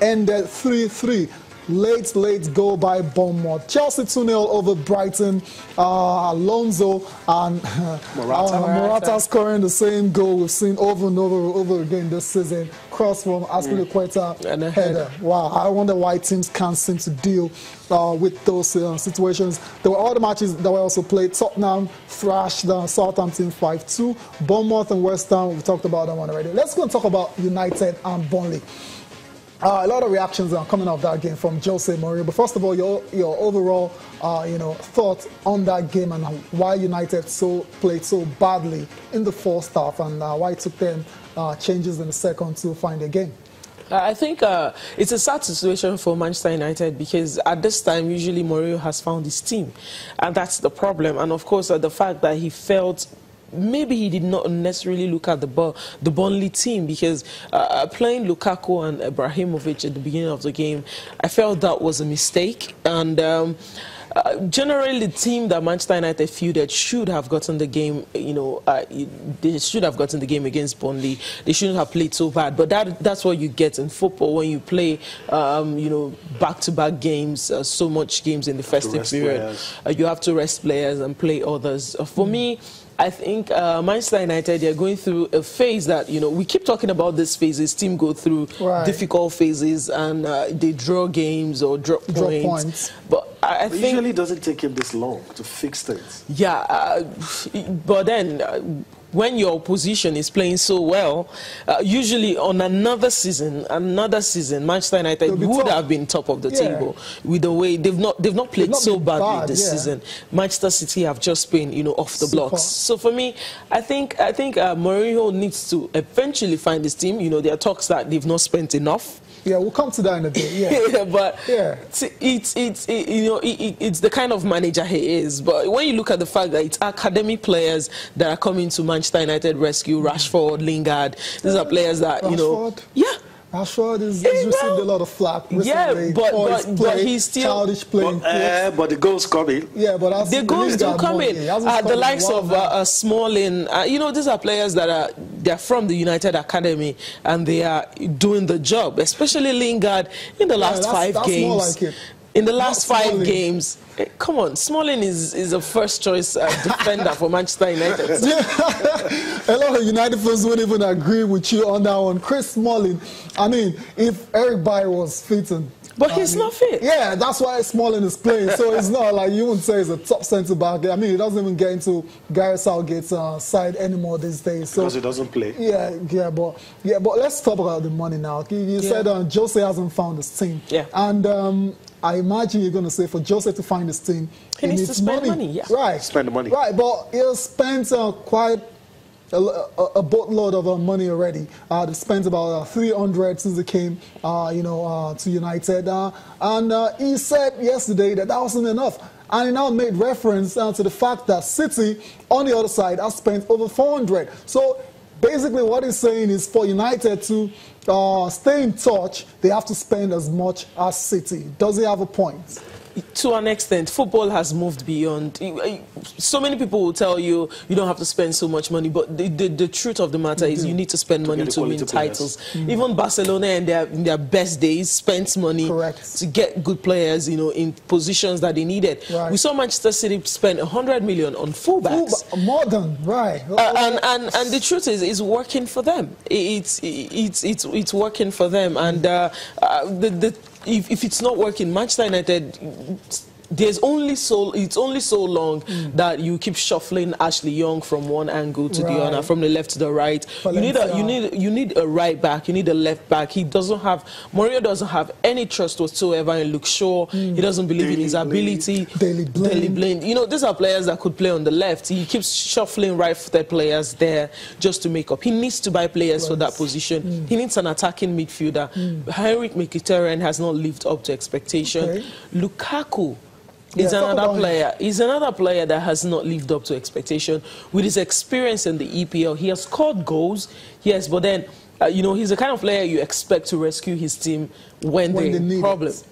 ended 3-3. Late goal by Bournemouth. Chelsea 2-0 over Brighton. Alonso and Morata scoring the same goal we've seen over and over again this season. Cross from Aspilicueta and a header. Wow, I wonder why teams can't seem to deal with those situations. There were other matches that were also played. Tottenham thrashed Southampton 5-2. Bournemouth and West Ham, we've talked about that one already. Let's go and talk about United and Burnley. A lot of reactions are coming off that game from Jose Mourinho. But first of all, your overall, thoughts on that game and why United played so badly in the first half and why it took them changes in the second to find a game. I think it's a sad situation for Manchester United because at this time, usually Mourinho has found his team. And that's the problem. And of course, the fact that he felt maybe he did not necessarily look at the Burnley team because playing Lukaku and Ibrahimovic at the beginning of the game, I felt that was a mistake. And generally, the team that Manchester United fielded should have gotten the game. They should have gotten the game against Burnley. They shouldn't have played so bad. But that's what you get in football when you play, back-to-back games, so much games in the festive period. You have to rest players and play others. For me, I think Manchester United, they're going through a phase that, we keep talking about these phases. Teams go through difficult phases and they draw games or drop points. But I think... It usually doesn't take him this long to fix things. Yeah, but then... when your opposition is playing so well, usually on another season, Manchester United would have been top of the table with the way they've not played so badly this season. Manchester City have just been, off the blocks. So for me, I think Mourinho needs to eventually find his team. There are talks that they've not spent enough. Yeah, we'll come to that in a bit. Yeah, but it's the kind of manager he is. But when you look at the fact that it's academy players that are coming to Manchester United rescue, Rashford, Lingard, these are players that Rashford has received a lot of flack recently. But he's still childish playing. But the goals come in. Yeah, but the goals do come in. The likes of Smalling, these are players that they're from the United Academy and they are doing the job. Especially Lingard in the last 5 games. More like it. In the last 5 games, come on, Smalling is a first-choice defender for Manchester United. A lot of United fans wouldn't even agree with you on that one. Chris Smalling, I mean, if Eric Bailly was fit but he's not fit. Yeah, that's why Smalling is playing. So it's not like you wouldn't say he's a top centre-back. I mean, he doesn't even get into Gareth Southgate's side anymore these days. So, because he doesn't play. But let's talk about the money now. You said Jose hasn't found his team. Yeah. And I imagine you're going to say for Jose to find his team, he needs to spend money. Yeah. Right. Spend the money. Right, but he's spent quite a boatload of money already. They spent about 300 since they came, to United. And he said yesterday that wasn't enough. And he now made reference to the fact that City, on the other side, has spent over 400. So basically what he's saying is for United to stay in touch, they have to spend as much as City. Does he have a point? To an extent, football has moved beyond. So many people will tell you you don't have to spend so much money, but the truth of the matter is you need to spend money to win titles. Even Barcelona in their best days spent money to get good players, in positions that they needed. Right. We saw Manchester City spend 100 million on fullbacks. More than right. And the truth is, it's working for them. It's working for them, and if it's not working, Manchester United, it's only so long that you keep shuffling Ashley Young from one angle to the other, from the left to the right. You need a right back, you need a left back. Mourinho doesn't have any trust whatsoever in Luke Shaw. He doesn't believe in his ability. Daley Blind. These are players that could play on the left. He keeps shuffling right-footed players there just to make up. He needs to buy players for that position. He needs an attacking midfielder. Henrik Mkhitaryan has not lived up to expectation. Lukaku is another player. He's another player that has not lived up to expectation. With his experience in the EPL, he has scored goals, yes, but then, he's the kind of player you expect to rescue his team when they're in problems.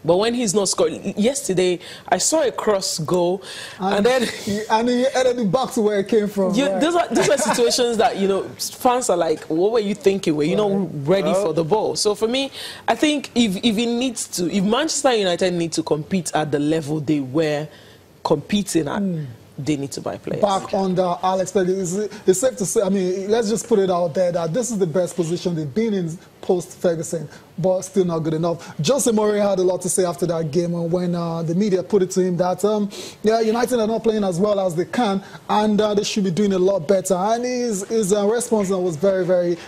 But when he's not scoring, yesterday I saw a cross goal, and then he headed it back to where it came from. Right? Those are situations that, you know, fans are like, what were you thinking? Were you not ready for the ball? So for me, I think if Manchester United need to compete at the level they were competing at, they need to buy players. Back under Alex, it's safe to say, I mean, let's just put it out there that this is the best position they've been in post-Ferguson, but still not good enough. Jose Mourinho had a lot to say after that game when the media put it to him that, yeah, United are not playing as well as they can, and they should be doing a lot better. And his response was very, very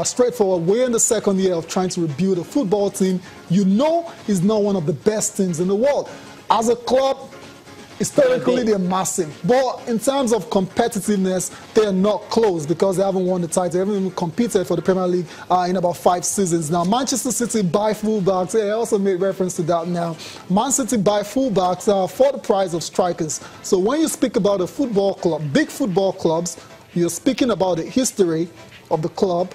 straightforward. We're in the second year of trying to rebuild a football team. You know, it's not one of the best teams in the world. As a club, historically, they're massive. But in terms of competitiveness, they're not close because they haven't won the title. They haven't even competed for the Premier League in about 5 seasons. Now, Manchester City buy fullbacks. I also made reference to that now. Man City buy fullbacks for the price of strikers. So when you speak about a football club, big football clubs, you're speaking about the history of the club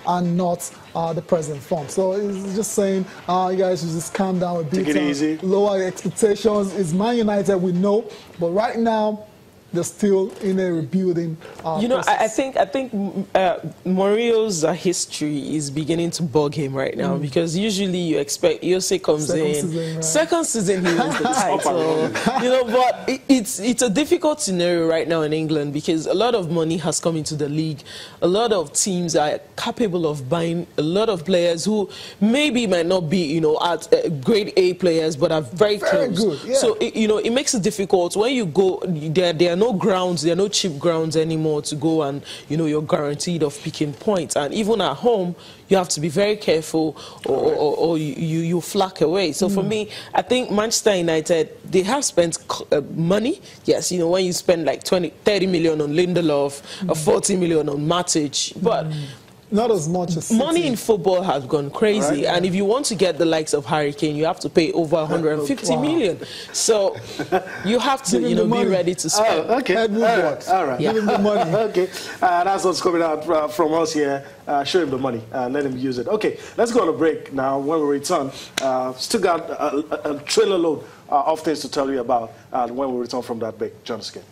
and not the present form. So it's just saying, you guys should just calm down a bit. Take it easy. Lower expectations. It's Man United, we know, but right now they're still in a rebuilding you know, process. I think Mourinho's history is beginning to bug him right now because usually you expect Jose comes second season he wins the title. You know, but it's a difficult scenario right now in England because a lot of money has come into the league. A lot of teams are capable of buying a lot of players who maybe might not be, you know, at grade A players, but are very close. Good, yeah. So you know, it makes it difficult when you go. There are no grounds, there are no cheap grounds anymore to go, and you know you're guaranteed of picking points. And even at home, you have to be very careful, or you flack away. So for me, I think Manchester United, they have spent money. Yes, you know, when you spend like 30 million on Lindelof, 40 million on Matic, but not as much as City. Money in football has gone crazy, and if you want to get the likes of Harry Kane, you have to pay over 150 million. So you have to, you know, be ready to spend. Oh, okay. All right. Yeah. Give him the money. Okay. That's what's coming out from us here. Show him the money. Let him use it. Okay. Let's go on a break now. When we return, still got a trailer load of things to tell you about when we return from that break. Join us again.